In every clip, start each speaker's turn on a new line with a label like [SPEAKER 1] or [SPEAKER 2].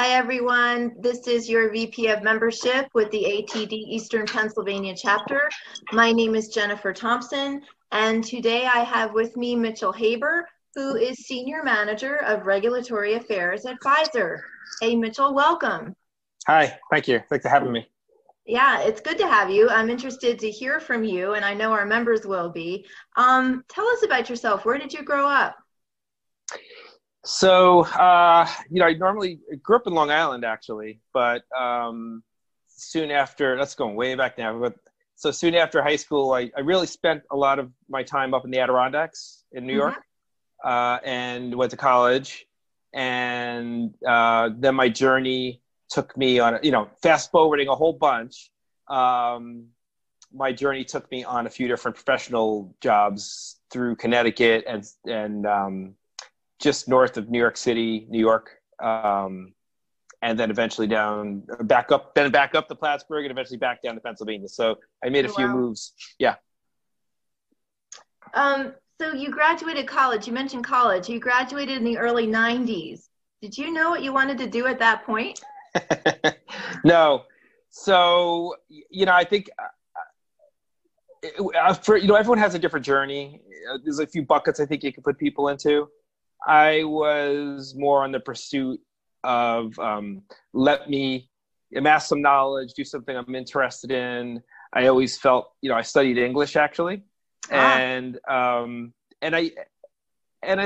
[SPEAKER 1] Hi, everyone. This is your VP of Membership with the ATD Eastern Pennsylvania chapter. My name is Jennifer Thompson, and today I have with me Mitchell Haber, who is Senior Manager of Regulatory Affairs at Pfizer. Hey, Mitchell, welcome.
[SPEAKER 2] Hi, thank you. Thanks for having me.
[SPEAKER 1] Yeah, it's good to have you. I'm interested to hear from you, and I know our members will be. Tell us about yourself. Where did you grow up?
[SPEAKER 2] So, I normally grew up in Long Island, actually, but soon after, that's going way back now, but so soon after high school, I really spent a lot of my time up in the Adirondacks in New York, and went to college. And then my journey took me on, fast forwarding a whole bunch. My journey took me on a few different professional jobs through Connecticut and just north of New York City, New York, and then eventually back up to Plattsburgh, and eventually back down to Pennsylvania. So I made a few moves. Yeah.
[SPEAKER 1] So you graduated college. You mentioned college. You graduated in the early 90s. Did you know what you wanted to do at that point?
[SPEAKER 2] No. So, I think, everyone has a different journey. There's a few buckets I think you can put people into. I was more on the pursuit of let me amass some knowledge, do something I'm interested in. I always felt, I studied English actually, and I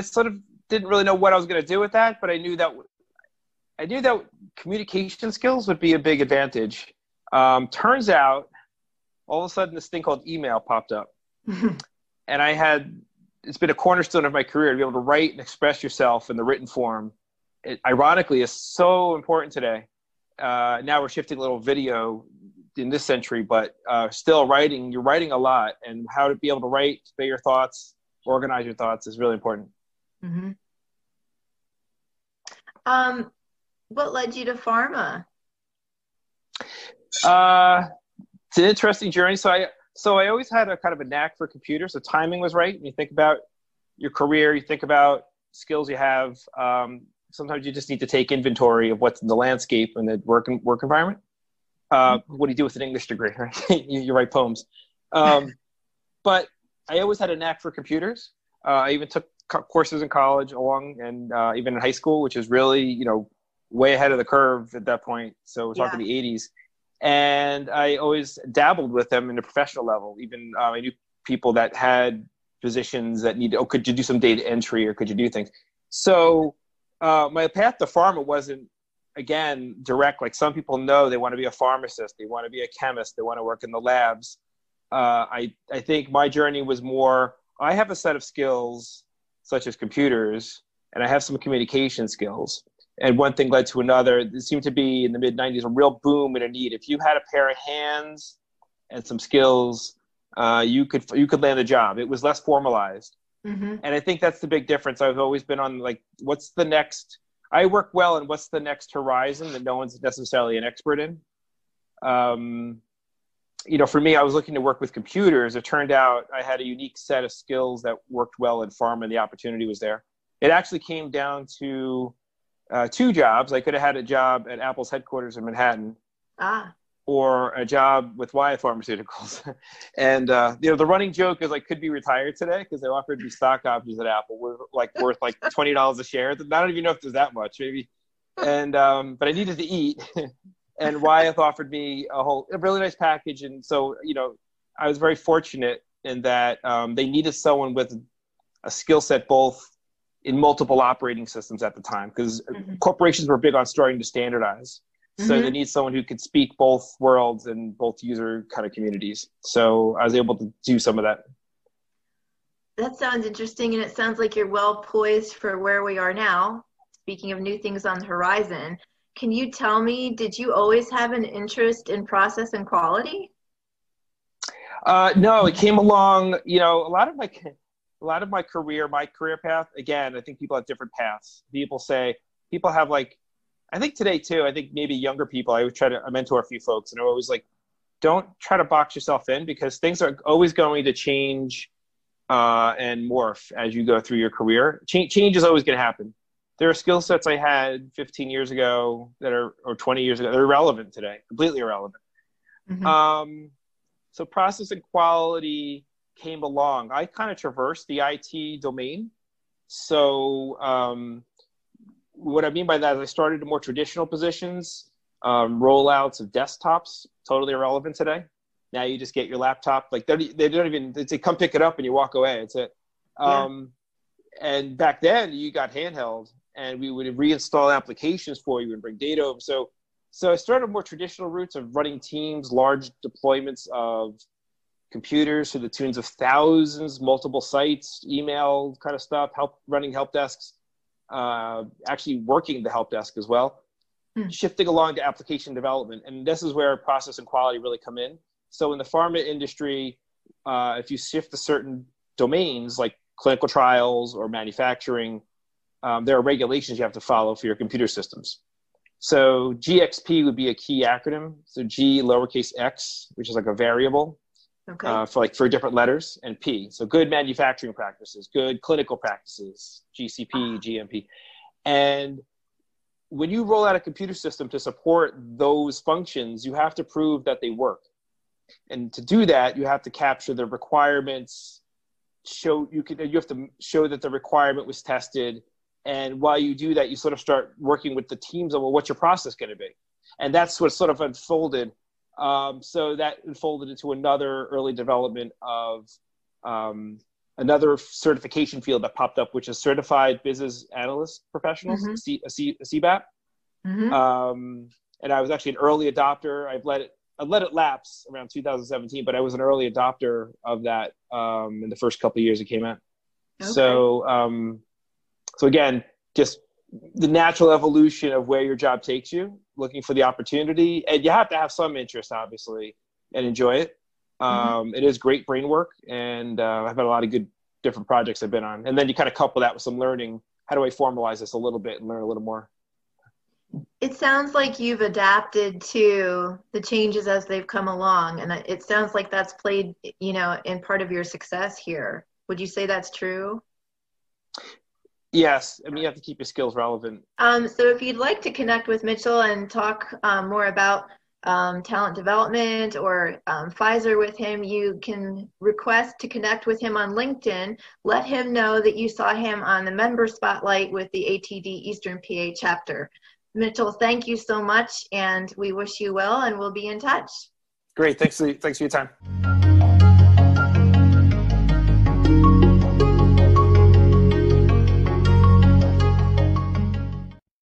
[SPEAKER 2] sort of didn't really know what I was going to do with that, but I knew that communication skills would be a big advantage. Turns out, all of a sudden, this thing called email popped up, and it's been a cornerstone of my career to be able to write and express yourself in the written form. It, ironically, is so important today. Now we're shifting a little video in this century, but still you're writing a lot, and how to be able to write, convey your thoughts, organize your thoughts is really important.
[SPEAKER 1] Mm-hmm. What led you to pharma?
[SPEAKER 2] It's an interesting journey. So I always had a kind of a knack for computers. The timing was right. When you think about your career, you think about skills you have. Sometimes you just need to take inventory of what's in the landscape and the work environment. What do you do with an English degree, right? you write poems. But I always had a knack for computers. I even took courses in college and even in high school, which is really, way ahead of the curve at that point. So we're talking the 80s. And I always dabbled with them in a professional level. Even I knew people that had positions that could you do some data entry or could you do things? So my path to pharma wasn't, again, direct. Like some people know they want to be a pharmacist, they want to be a chemist, they want to work in the labs. I think my journey was more, I have a set of skills such as computers, and I have some communication skills. And one thing led to another. There seemed to be in the mid-90s a real boom and a need. If you had a pair of hands and some skills, you could land a job. It was less formalized. Mm-hmm. And I think that's the big difference. I've always been on what's the next? I work well in what's the next horizon that no one's necessarily an expert in. For me, I was looking to work with computers. It turned out I had a unique set of skills that worked well in pharma, and the opportunity was there. It actually came down to two jobs. I could have had a job at Apple's headquarters in Manhattan, or a job with Wyeth Pharmaceuticals. And the running joke is I could be retired today because they offered me stock options at Apple worth $20 a share. I don't even know if there's that much, maybe. And but I needed to eat, and Wyeth offered me a really nice package. And so I was very fortunate in that they needed someone with a skill set both in multiple operating systems at the time, because corporations were big on starting to standardize. So they need someone who could speak both worlds and both user kind of communities. So I was able to do some of that.
[SPEAKER 1] That sounds interesting, and it sounds like you're well poised for where we are now. Speaking of new things on the horizon, can you tell me, did you always have an interest in process and quality?
[SPEAKER 2] No, it came along, a lot of my career path, again, I think people have different paths. People have I think today too, I think maybe younger people, I mentor a few folks, and they're always like, don't try to box yourself in, because things are always going to change and morph as you go through your career. Change is always going to happen. there are skill sets I had 15 years ago or 20 years ago that are irrelevant today, completely irrelevant.
[SPEAKER 1] Mm-hmm.
[SPEAKER 2] So process and quality came along. I kind of traversed the IT domain. So what I mean by that is I started in more traditional positions, rollouts of desktops, totally irrelevant today. Now you just get your laptop, like they don't even, they say, come pick it up and you walk away. It's it. And back then you got handheld and we would reinstall applications for you and bring data over. So I started more traditional routes of running teams, large deployments of computers to the tunes of thousands, multiple sites, email kind of stuff, running help desks, actually working the help desk as well, shifting along to application development. And this is where process and quality really come in. So in the pharma industry, if you shift to certain domains like clinical trials or manufacturing, there are regulations you have to follow for your computer systems. So GXP would be a key acronym. So G lowercase x, which is like a variable, for different letters, and P. So good manufacturing practices, good clinical practices, GCP, GMP. And when you roll out a computer system to support those functions, you have to prove that they work. And to do that, you have to capture the requirements, you have to show that the requirement was tested. And while you do that, you sort of start working with the teams on, well, what's your process going to be? And that's what sort of unfolded. So that unfolded into another early development of another certification field that popped up, which is Certified Business Analyst Professionals, a CBAP. And I was actually an early adopter. I've let it lapse around 2017, but I was an early adopter of that in the first couple of years it came out. Okay. So again, just the natural evolution of where your job takes you, looking for the opportunity. And you have to have some interest, obviously, and enjoy it. It is great brain work, and I've had a lot of good different projects I've been on. And then you kind of couple that with some learning. How do I formalize this a little bit and learn a little more?
[SPEAKER 1] It sounds like you've adapted to the changes as they've come along. And it sounds like that's played, in part of your success here. Would you say that's true?
[SPEAKER 2] Yes. I mean, you have to keep your skills relevant.
[SPEAKER 1] So if you'd like to connect with Mitchell and talk more about talent development or Pfizer with him, you can request to connect with him on LinkedIn. Let him know that you saw him on the member spotlight with the ATD Eastern PA chapter. Mitchell, thank you so much, and we wish you well, and we'll be in touch.
[SPEAKER 2] Great. Thanks for your time.